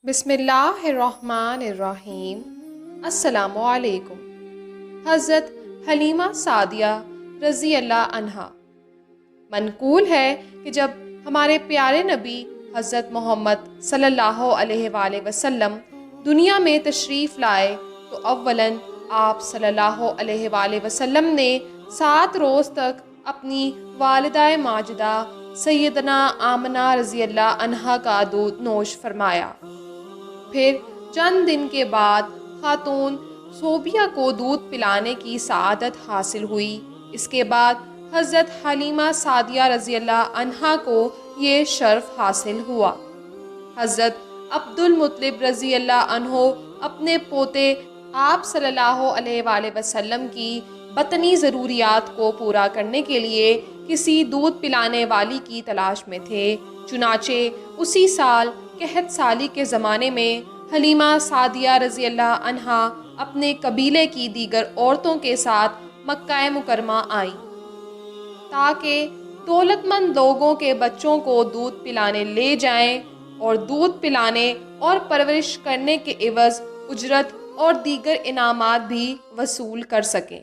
بسم اللہ الرحمن الرحیم۔ السلام علیکم۔ حضرت حلیمہ سعدیہ رضی اللہ عنہا۔ منقول ہے کہ جب ہمارے پیارے نبی حضرت محمد صلی اللہ علیہ وآلہ وسلم دنیا میں تشریف لائے تو اولاً آپ صلی اللہ علیہ وآلہ وسلم نے 7 روز تک اپنی والدہ ماجدہ سیدنا آمنہ رضی اللہ عنہا کا دودھ نوش فرمایا۔ پھر چند دن کے بعد خاتون صوبیہ کو دودھ پلانے کی سعادت حاصل ہوئی۔ اس کے بعد حضرت حلیمہ سعدیہ رضی اللہ عنہا کو یہ شرف حاصل ہوا۔ حضرت عبد المطلب رضی اللہ عنہ اپنے پوتے آپ صلی اللہ علیہ وآلہ وسلم کی بطنی ضروریات کو پورا کرنے کے لیے کسی دودھ پلانے والی کی تلاش میں تھے۔ چنانچہ اسی سال قحط سالی کے زمانے میں حلیمہ سعدیہ رضی اللہ عنہا اپنے قبیلے کی دیگر عورتوں کے ساتھ مکہ مکرمہ آئیں تاکہ دولت مند لوگوں کے بچوں کو دودھ پلانے لے جائیں اور دودھ پلانے اور پرورش کرنے کے عوض اجرت اور دیگر انعامات بھی وصول کر سکیں۔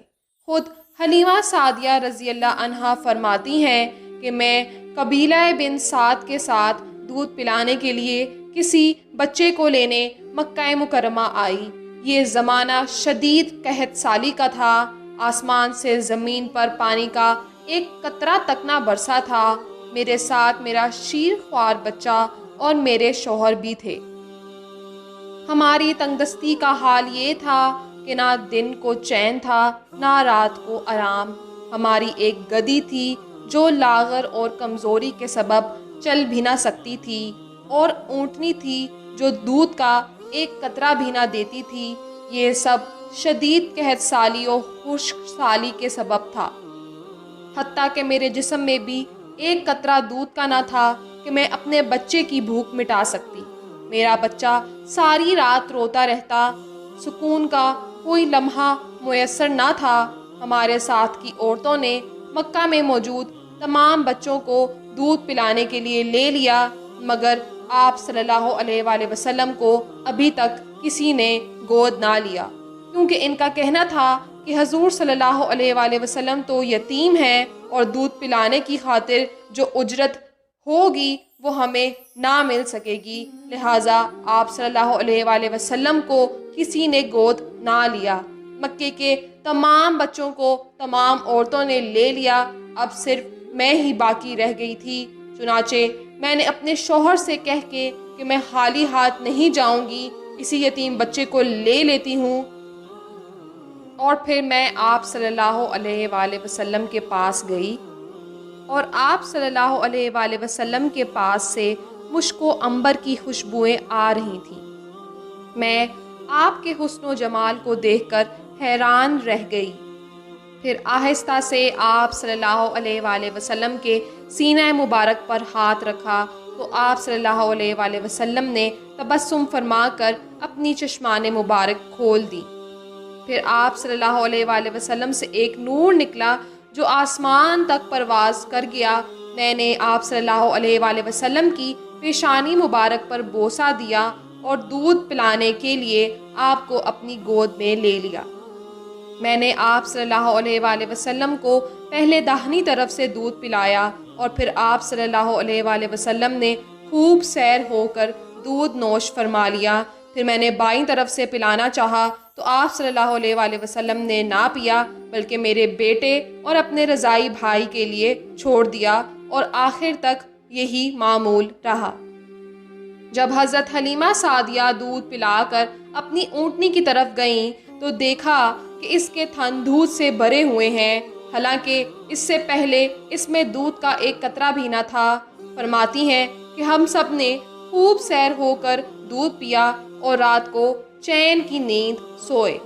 خود حلیمہ سعدیہ رضی اللہ عنہا فرماتی ہیں کہ میں قبیلہ بن سعد کے ساتھ دودھ پلانے کے لیے کسی بچے کو لینے مکہ مکرمہ آئی۔ یہ زمانہ شدید قحط سالی کا تھا۔ آسمان سے زمین پر پانی کا ایک قطرہ تک نہ برسا تھا۔ میرے ساتھ میرا شیر خوار بچہ اور میرے شوہر بھی تھے۔ ہماری تنگدستی کا حال یہ تھا کہ نہ دن کو چین تھا نہ رات کو آرام۔ ہماری ایک گدی تھی جو لاغر اور کمزوری کے سبب چل بھی نہ سکتی تھی، اور اونٹنی تھی جو دودھ کا ایک قطرہ بھی نہ دیتی تھی۔ یہ سب شدید قحط سالی اور خشک سالی کے سبب تھا۔ حتیٰ کہ میرے جسم میں بھی ایک قطرہ دودھ کا نہ تھا کہ میں اپنے بچے کی بھوک مٹا سکتی۔ میرا بچہ ساری رات روتا رہتا۔ سکون کا کوئی لمحہ میسر نہ تھا۔ ہمارے ساتھ کی عورتوں نے مکہ میں موجود تمام بچوں کو دودھ پلانے کے لیے لے لیا، مگر آپ صلی اللہ علیہ وآلہ وسلم کو ابھی تک کسی نے گود نہ لیا، کیونکہ ان کا کہنا تھا کہ حضور صلی اللہ علیہ وآلہ وسلم تو یتیم ہیں اور دودھ پلانے کی خاطر جو اجرت ہوگی وہ ہمیں نہ مل سکے گی، لہٰذا آپ صلی اللہ علیہ وآلہ وسلم کو کسی نے گود نہ لیا۔ مکے کے تمام بچوں کو تمام عورتوں نے لے لیا، اب صرف میں ہی باقی رہ گئی تھی۔ چنانچہ میں نے اپنے شوہر سے کہہ کے کہ میں خالی ہاتھ نہیں جاؤں گی، اسی یتیم بچے کو لے لیتی ہوں، اور پھر میں آپ صلی اللہ علیہ وآلہ وسلم کے پاس گئی، اور آپ صلی اللہ علیہ وآلہ وسلم کے پاس سے مشک و عنبر کی خوشبوئیں آ رہی تھیں۔ میں آپ کے حسن و جمال کو دیکھ کر حیران رہ گئی۔ پھر آہستہ سے آپ صلی اللہ علیہ وآلہ وسلم کے سینہ مبارک پر ہاتھ رکھا تو آپ صلی اللہ علیہ وآلہ وسلم نے تبسم فرما کر اپنی چشمان مبارک کھول دی۔ پھر آپ صلی اللہ علیہ وآلہ وسلم سے ایک نور نکلا جو آسمان تک پرواز کر گیا۔ میں نے آپ صلی اللہ علیہ وآلہ وسلم کی پیشانی مبارک پر بوسہ دیا اور دودھ پلانے کے لیے آپ کو اپنی گود میں لے لیا۔ میں نے آپ صلی اللہ علیہ وآلہ وسلم کو پہلے داہنی طرف سے دودھ پلایا، اور پھر آپ صلی اللہ علیہ وآلہ وسلم نے خوب سیر ہو کر دودھ نوش فرما لیا۔ پھر میں نے بائیں طرف سے پلانا چاہا تو آپ صلی اللہ علیہ وآلہ وسلم نے نہ پیا، بلکہ میرے بیٹے اور اپنے رضائی بھائی کے لیے چھوڑ دیا، اور آخر تک یہی معمول رہا۔ جب حضرت حلیمہ سعدیہ دودھ پلا کر اپنی اونٹنی کی طرف گئیں تو دیکھا کہ اس کے تھن دودھ سے بھرے ہوئے ہیں، حالانکہ اس سے پہلے اس میں دودھ کا ایک قطرہ بھی نہ تھا۔ فرماتی ہیں کہ ہم سب نے خوب سیر ہو کر دودھ پیا اور رات کو چین کی نیند سوئے۔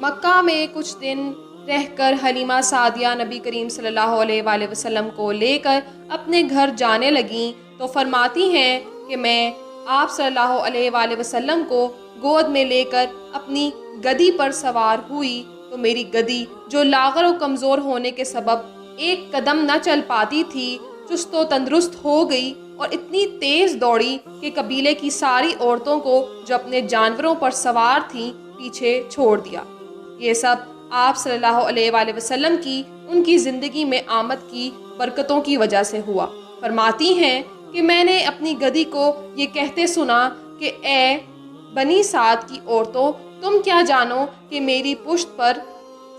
مکہ میں کچھ دن رہ کر حلیمہ سعدیہ نبی کریم صلی اللہ علیہ وآلہ وسلم کو لے کر اپنے گھر جانے لگیں تو فرماتی ہیں کہ میں آپ صلی اللہ علیہ وآلہ وسلم کو گود میں لے کر اپنی گدی پر سوار ہوئی تو میری گدی جو لاغر و کمزور ہونے کے سبب ایک قدم نہ چل پاتی تھی، چست و تندرست ہو گئی اور اتنی تیز دوڑی کہ قبیلے کی ساری عورتوں کو جو اپنے جانوروں پر سوار تھیں پیچھے چھوڑ دیا۔ یہ سب آپ صلی اللہ علیہ وآلہ وسلم کی ان کی زندگی میں آمد کی برکتوں کی وجہ سے ہوا۔ فرماتی ہیں کہ میں نے اپنی گدھی کو یہ کہتے سنا کہ اے بنی سعد کی عورتوں، تم کیا جانو کہ میری پشت پر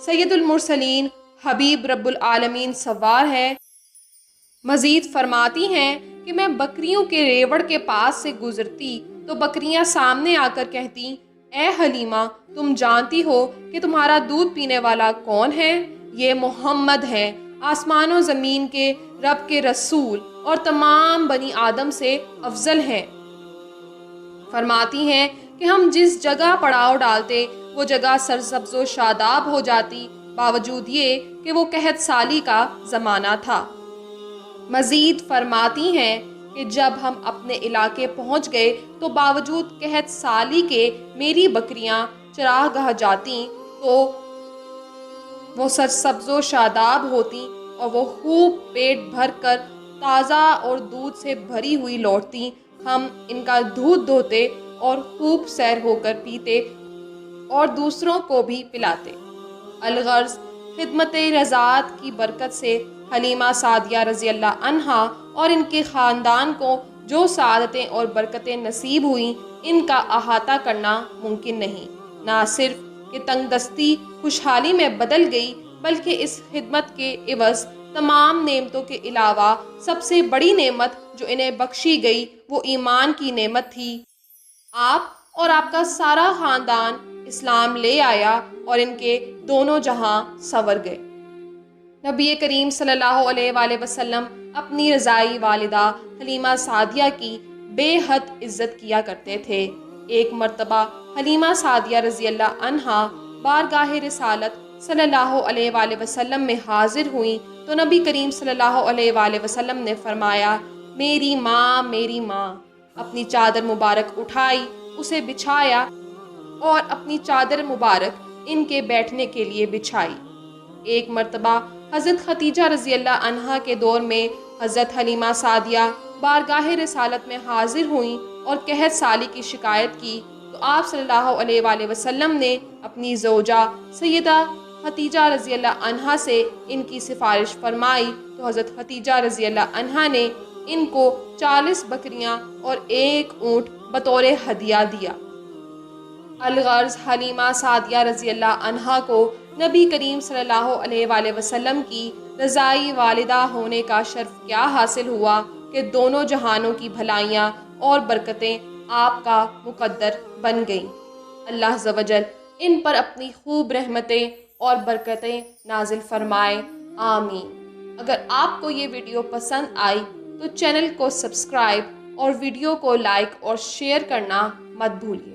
سید المرسلین حبیب رب العالمین سوار ہے۔ مزید فرماتی ہیں کہ میں بکریوں کے ریوڑ کے پاس سے گزرتی تو بکریاں سامنے آ کر کہتی، اے حلیمہ، تم جانتی ہو کہ تمہارا دودھ پینے والا کون ہے؟ یہ محمد ہیں، آسمان و زمین کے رب کے رسول اور تمام بنی آدم سے افضل ہیں۔ فرماتی ہیں کہ ہم جس جگہ پڑاؤ ڈالتے وہ جگہ سرسبز و شاداب ہو جاتی، باوجود یہ کہ وہ قحط سالی کا زمانہ تھا۔ مزید فرماتی ہیں کہ جب ہم اپنے علاقے پہنچ گئے تو باوجود قحط سالی کے میری بکریاں چراہ گاہ جاتی تو وہ سرسبز و شاداب ہوتی اور وہ خوب پیٹ بھر کر تازہ اور دودھ سے بھری ہوئی لوٹتی۔ ہم ان کا دودھ دھوتے اور خوب سیر ہو کر پیتے اور دوسروں کو بھی پلاتے۔ الغرض خدمت رضاعت کی برکت سے حلیمہ سعدیہ رضی اللہ عنہا اور ان کے خاندان کو جو سعادتیں اور برکتیں نصیب ہوئیں، ان کا احاطہ کرنا ممکن نہیں۔ نہ صرف کہ تنگ دستی خوشحالی میں بدل گئی، بلکہ اس خدمت کے عوض تمام نعمتوں کے علاوہ سب سے بڑی نعمت جو انہیں بخشی گئی وہ ایمان کی نعمت تھی۔ آپ اور آپ کا سارا خاندان اسلام لے آیا اور ان کے دونوں جہاں سنور گئے۔ نبی کریم صلی اللہ علیہ وآلہ وسلم اپنی رضائی والدہ حلیمہ سعدیہ کی بے حد عزت کیا کرتے تھے۔ ایک مرتبہ حلیمہ سعدیہ رضی اللہ عنہا بارگاہ رسالت صلی اللہ علیہ وآلہ وسلم میں حاضر ہوئیں تو نبی کریم صلی اللہ علیہ وآلہ وسلم نے فرمایا، میری ماں، میری ماں۔ اپنی چادر مبارک اٹھائی، اسے بچھایا اور اپنی چادر مبارک ان کے بیٹھنے کے لیے بچھائی۔ ایک مرتبہ حضرت خدیجہ رضی اللہ عنہا کے دور میں حضرت حلیمہ سعدیہ بارگاہ رسالت میں حاضر ہوئیں اور قحط سالی کی شکایت کی تو آپ صلی اللہ علیہ وآلہ وسلم نے اپنی زوجہ سیدہ خدیجہ رضی اللہ عنہا سے ان کی سفارش فرمائی تو حضرت خدیجہ رضی اللہ عنہا نے ان کو 40 بکریاں اور 1 اونٹ بطور ہدیہ دیا۔ الغرض حلیمہ سعدیہ رضی اللہ عنہا کو نبی کریم صلی اللہ علیہ وآلہ وسلم کی رضائی والدہ ہونے کا شرف کیا حاصل ہوا کہ دونوں جہانوں کی بھلائیاں اور برکتیں آپ کا مقدر بن گئیں۔ اللہ عز و جل ان پر اپنی خوب رحمتیں اور برکتیں نازل فرمائے، آمین۔ اگر آپ کو یہ ویڈیو پسند آئی تو چینل کو سبسکرائب اور ویڈیو کو لائک اور شیئر کرنا مت بھولیے۔